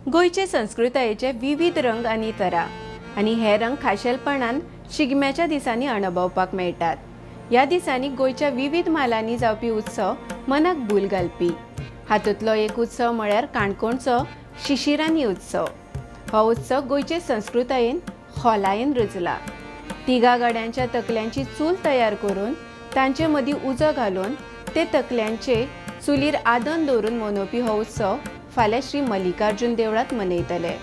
गोयचे संस्कृतायेचे विविध रंग आणि तरा आणि हे रंग खाशेलपणान शिगम्याच्या दिसांनी अनुभवपाक मेळटात। ह्या दिसांनी गोयच्या विविध मालांनी जावपी उत्सव मनाक भूल घालपी। हातूंतलो एक उत्सव म्हळ्यार काणकोणचो शिशिरांनी उत्सव। हो उत्सव गोयचे संस्कृतायेन खोलायेन रुजला। तिगा गड्यांच्या तकल्यांची चूल तयार करून तांचे मदीं उजो घालून ते तकल्यांचे चुलीर आदन दवरून मनोवपी हो उत्सव फाल्यां श्री मल्लिकार्जुन देवळात मनयतले।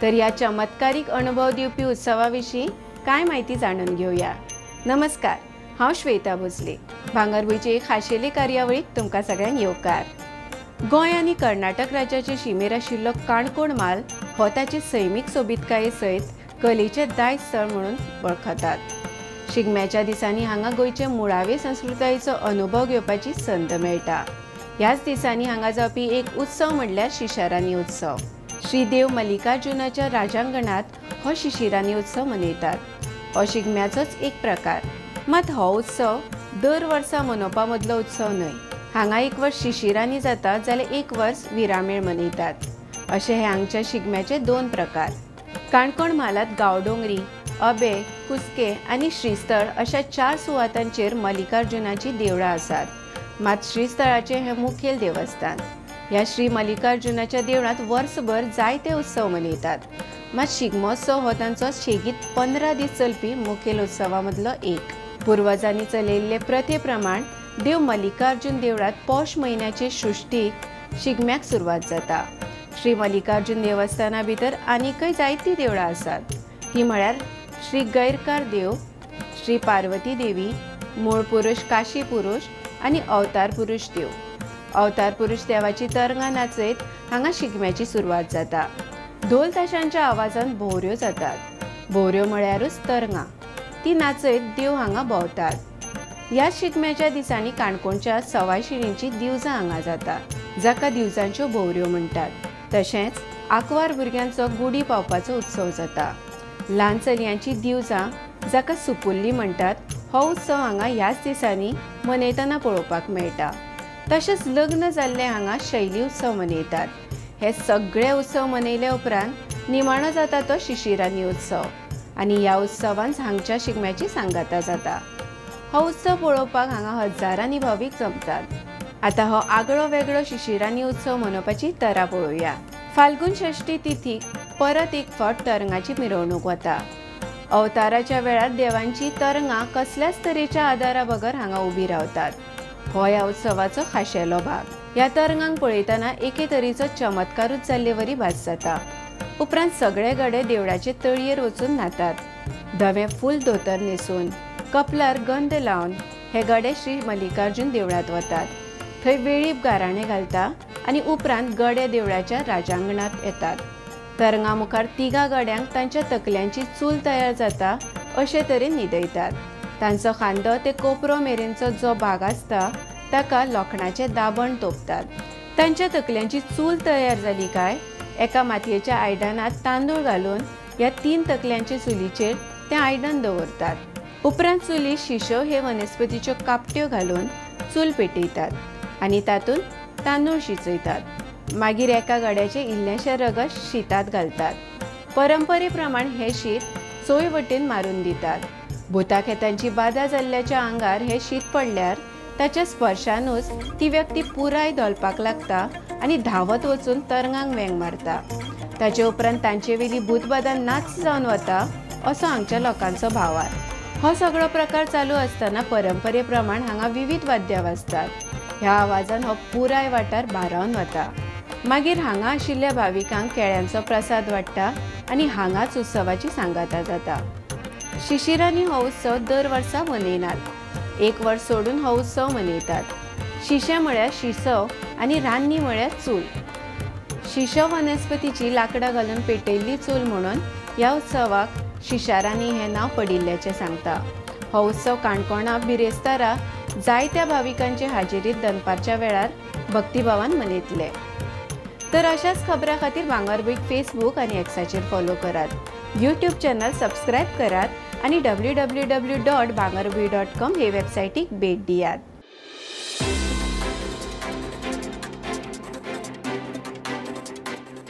तर ह्या चमत्कारीक अनुभव दिवपी उत्सवा विशीं कांय म्हायती जाणून घेवया। नमस्कार, हांव श्वेता भोसले। भांगरभूंयचे एक खाशेली कार्यावळीक तुमकां सगळ्यांक येवकार। गोंय आनी कर्नाटक राज्याचे शिमेर आशिल्लो काणकोण म्हाल हो ताचे सैमीक सोबीतकाये सयत कलेचें दायज स्थळ म्हणून वळखतात। शिगम्याच्या दिसांनी हांगा गोंयचे मुळावे संस्कृतायेचो अनुभव घेवपाची संद मेळटा। ह्याच दिसांनी हांगा जावपी एक उत्सव म्हणल्यार शिशिरांनी उत्सव। श्री देव मल्लिकार्जुनाच्या राजांगणात हो शिशिरांनी उत्सव मनयतात। हो शिगम्याचोच एक प्रकार, मात हो उत्सव दर वर्सा मनोवपा मदलो उत्सव न्हय। हांगा एक वर्स शिशिरांनी जाता जाल्यार एक वर्स विरामेळ मनयतात। अशे हे हांगच्या शिगम्याचे दोन प्रकार। काणकोण म्हालांत गांवडोंगरी, अबे, कुस्के आनी श्रीस्थळ अशा 4 सुवातांचेर मल्लिकार्जुनाची देवळां आसात। मात श्रीस्थळाचे हे मुखेल देवस्थान। ह्या श्री मल्लिकार्जुनाच्या देवळांत वर्सभर जायते उत्सव मनयतात। मात शिगमोत्सव हो तांचो शेगीत 15 दीस चलपी मुखेल उत्सवा मदलो एक। पुर्वजांनी चलयल्ले प्रथे प्रमाण देव मल्लिकार्जुन देवळांत पौष म्हयन्याचे सृश्टीक शिगम्याक सुरवात जाता। श्री मल्लिकार्जुन देवस्थाना भितर आनीकय जायतीं देवळां आसात। ती म्हळ्यार श्री गैरकार देव, श्री पार्वती देवी, मूळ पुरुष काशी पुरुष आनी अवतार पुरुष देव। अवतार पुरुष देवाची तरंगां नाचयत हांगा शिगम्याची सुरवात जाता। ढोल ताशांच्या आवाजान भोवऱ्यो जातात। भोवऱ्यो म्हळ्यारूच तरंगां, ती नाचयत देव हांगा भोंवतात। ह्या शिगम्याच्या दिसांनी काणकोणच्या सवायशिणींची दिवजां हांगा जाता, जाका दिवजांच्यो भोवऱ्यो म्हणटात। तशेंच आंकवार भुरग्यांचो गुडी पावपाचो उत्सव जाता। ल्हान चलयांची दिवजां, जाका सुपुल्ली म्हणटात, हो उत्सव हांगा ह्याच दिसांनी मनयतना पळोवपाक मेळटा। तशेंच लग्न जाल्ले हांगा शैली उत्सव मनयतात। हे सगळे उत्सव मनयले उपरांत निमाणो जाता तो शिशिरांनी उत्सव आनी ह्या उत्सवान हांगच्या शिगम्याची सांगाता जाता। हो उत्सव पळोवपाक हांगा हजारांनी भावीक जमतात। आता हो आगळो वेगळो शिशिरांनी उत्सव मनोवपाची तरा पळोवया। फाल्गुन षष्ठी तिथीक परत एक फावट तरंगाची मिरवणूक वता। अवताराच्या वेळार देवांची तरंगां कसल्याच तरेच्या आदारा बगर हांगा उबी रावतात। हो ह्या उत्सवाचो खाशेलो भाग। ह्या तरंगांक पळयतना एके तरेचो चमत्कारूच जाल्ले वरी भास जाता। उपरांत सगळे गडे देवळाचे तळयेर वचून न्हातात। धवे फूल धोतर न्हेसून, कपलार गंध लावन हे गडे श्री मल्लिकार्जुन देवळांत वतात। थंय वेळीप गाराणें घालता आनी उपरांत गडे देवळाच्या राजांगणांत येतात। तरंगा मुखार तिगा गड्यांक तांच्या तकल्यांची चूल तयार जाता अशे तरेन न्हिदयतात। तांचो खांदो ते कोपरो मेरेनचो जो भाग आसता ताका लोखणाचे दाबण तोपतात। तांच्या तकल्यांची चूल तयार जाली काय एका मातयेच्या आयदनांत तांदूळ घालून ह्या 3 तकल्यांचे चुलीचेर तें आयदन दवरतात। उपरांत चुलीर शिशो हे वनस्पतीच्यो कापट्यो घालून चूल पेटयतात आनी तातूंत तांदूळ शिजयतात। मागीर एका गड्याचे इल्लेशे रगत शीतांत घालतात। परंपरे प्रमाण हे शीत चोय वटेन मारून दितात। भुताखेतांची बाधा जाल्ल्याच्या आंगार हे शीत पडल्यार ताच्या स्पर्शानूच ती व्यक्ती पुराय धोलपाक लागता आनी धांवत वचून तरंगांक वेंग मारता। ताचे उपरांत तांचे वेली भूतबाधा नाच जावन वता असो हांगच्या लोकांचो भावार। हो सगळो प्रकार चालू आसतना परंपरे प्रमाण हांगा विविध वाद्यां वाजतात। ह्या आवाजान हो पुराय वाठार भारावन वता। मागीर हांगा आशिल्ल्या भाविकांक केळ्यांचो प्रसाद वाडटा आनी हांगाच उत्सवाची सांगाता जाता। शिशिरांनी हो उत्सव दर वर्सा मनयनात। एक वर्स सोडून हो उत्सव मनयतात। शिशे म्हळ्यार शिसव आनी रान्नी म्हळ्यार चूल। शिशो वनस्पतीची लाकडां घालून पेटयल्ली चूल म्हणून ह्या उत्सवाक शिशारांनी हें नांव पडिल्ल्याचें सांगता। हो उत्सव काणकोणा बिरेस्तारा जायत्या भाविकांचे हाजेरीत दनपारच्या वेळार भक्तिभावान मनयतले। तर अशाच खबरां खातीर भांगरभूंयक फेसबूक आनी एक्साचेर फॉलो करात। यूट्यूब चॅनल सबस्क्रायब करात आनी www.bangarabhui.com हे वेबसायटीक भेट दियात।